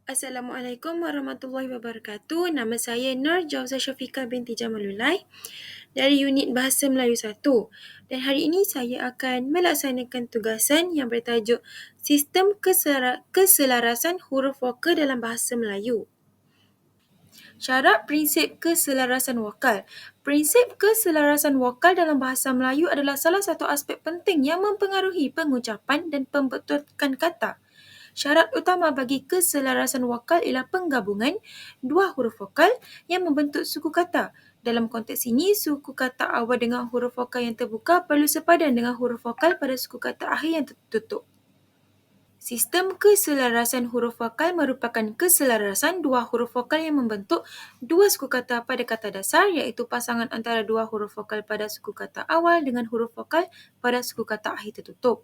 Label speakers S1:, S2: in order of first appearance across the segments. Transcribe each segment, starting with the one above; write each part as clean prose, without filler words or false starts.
S1: Assalamualaikum warahmatullahi wabarakatuh. Nama saya Nur Jawza Syafiqah binti Jamalulai dari unit Bahasa Melayu 1. Dan hari ini saya akan melaksanakan tugasan yang bertajuk Sistem Keselarasan Huruf Vokal dalam Bahasa Melayu. Syarat prinsip keselarasan vokal. Prinsip keselarasan vokal dalam bahasa Melayu adalah salah satu aspek penting yang mempengaruhi pengucapan dan pembentukan kata. Syarat utama bagi keselarasan vokal ialah penggabungan dua huruf vokal yang membentuk suku kata. Dalam konteks ini, suku kata awal dengan huruf vokal yang terbuka perlu sepadan dengan huruf vokal pada suku kata akhir yang tertutup. Sistem keselarasan huruf vokal merupakan keselarasan dua huruf vokal yang membentuk dua suku kata pada kata dasar, iaitu pasangan antara dua huruf vokal pada suku kata awal dengan huruf vokal pada suku kata akhir tertutup.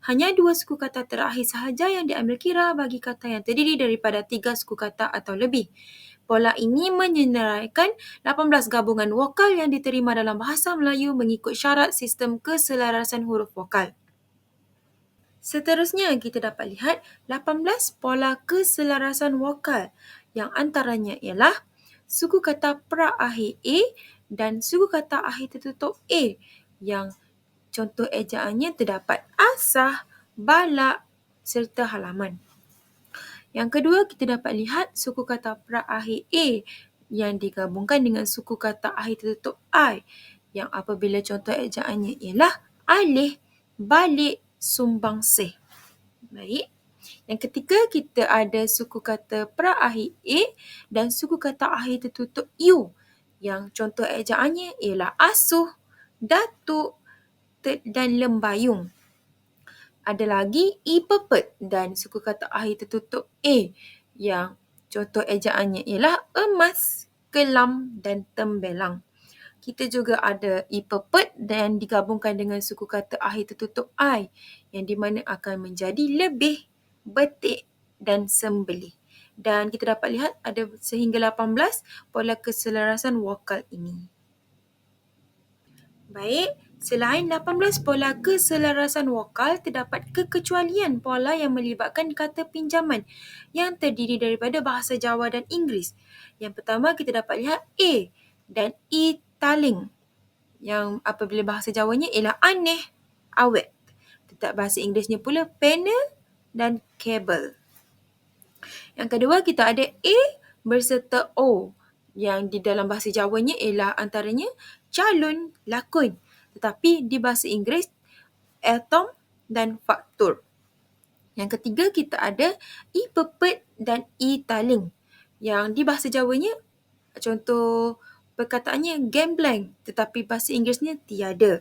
S1: Hanya dua suku kata terakhir sahaja yang diambil kira bagi kata yang terdiri daripada tiga suku kata atau lebih. Pola ini menyenaraikan 18 gabungan vokal yang diterima dalam bahasa Melayu mengikut syarat sistem keselarasan huruf vokal. Seterusnya, kita dapat lihat 18 pola keselarasan vokal yang antaranya ialah suku kata pra-akhir A dan suku kata akhir tertutup A yang contoh ejaannya terdapat asah, balak serta halaman. Yang kedua, kita dapat lihat suku kata pra-akhir A yang digabungkan dengan suku kata akhir tertutup I yang apabila contoh ejaannya ialah alih, balik, sumbangsih. Baik. Yang ketiga, kita ada suku kata pra-akhir A dan suku kata akhir tertutup U yang contoh ejaannya ialah asuh, datuk dan lembayung. Ada lagi ipepet dan suku kata akhir tertutup A yang contoh ejaannya ialah emas, kelam dan tembelang. Kita juga ada ipepet dan digabungkan dengan suku kata akhir tertutup I yang di mana akan menjadi lebih, betik dan sembelih. Dan kita dapat lihat ada sehingga 18 pola keselarasan vokal ini. Baik, selain 18 pola keselarasan vokal, terdapat kekecualian pola yang melibatkan kata pinjaman yang terdiri daripada bahasa Jawa dan Inggeris. Yang pertama, kita dapat lihat A dan I taling yang apabila bahasa Jawanya ialah aneh, awet. Tetap bahasa Inggerisnya pula panel dan kabel. Yang kedua, kita ada A berserta O yang di dalam bahasa Jawanya ialah antaranya calon, lakon. Tetapi di bahasa Inggeris, atom dan faktur. Yang ketiga, kita ada I pepet dan I taling yang di bahasa Jawanya contoh perkataannya gambling, tetapi bahasa Inggerisnya tiada.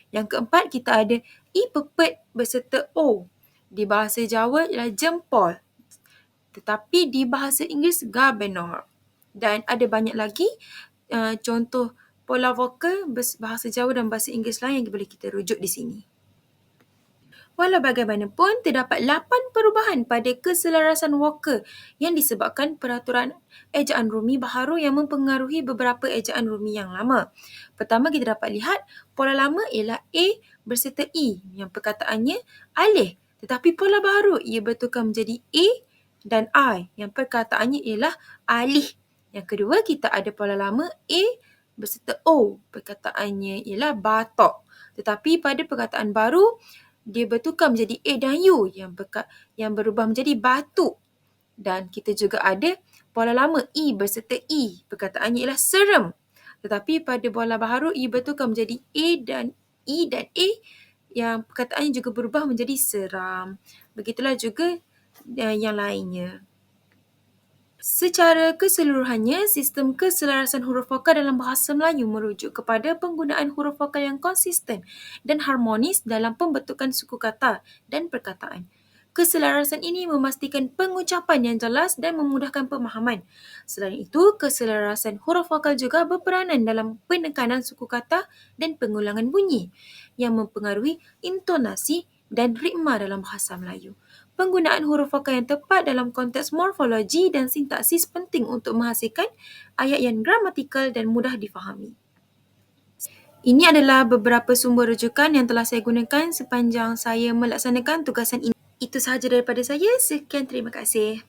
S1: Yang keempat, kita ada I pepet berserta O. Di bahasa Jawa ialah jempol, tetapi di bahasa Inggeris gabenor. Dan ada banyak lagi contoh pola vokal bahasa Jawa dan bahasa Inggeris lain yang boleh kita rujuk di sini. Walau bagaimanapun, terdapat 8 perubahan pada keselarasan vokal yang disebabkan peraturan ejaan Rumi baharu yang mempengaruhi beberapa ejaan Rumi yang lama. Pertama, kita dapat lihat pola lama ialah A berserta I yang perkataannya alih. Tetapi pola baharu ia bertukar menjadi A dan I yang perkataannya ialah alih. Yang kedua, kita ada pola lama A berserta O. Perkataannya ialah batok. Tetapi pada perkataan baru, dia bertukar menjadi A dan U yang berubah menjadi batu. Dan kita juga ada pola lama I berserta I. Perkataannya ialah serem. Tetapi pada pola baharu ia bertukar menjadi A dan I dan A yang perkataannya juga berubah menjadi seram. Begitulah juga yang lainnya. Secara keseluruhannya, sistem keselarasan huruf vokal dalam bahasa Melayu merujuk kepada penggunaan huruf vokal yang konsisten dan harmonis dalam pembentukan suku kata dan perkataan. Keselarasan ini memastikan pengucapan yang jelas dan memudahkan pemahaman. Selain itu, keselarasan huruf vokal juga berperanan dalam penekanan suku kata dan pengulangan bunyi yang mempengaruhi intonasi dan ritma dalam bahasa Melayu. Penggunaan huruf vokal yang tepat dalam konteks morfologi dan sintaksis penting untuk menghasilkan ayat yang gramatikal dan mudah difahami. Ini adalah beberapa sumber rujukan yang telah saya gunakan sepanjang saya melaksanakan tugasan ini. Itu sahaja daripada saya. Sekian, terima kasih.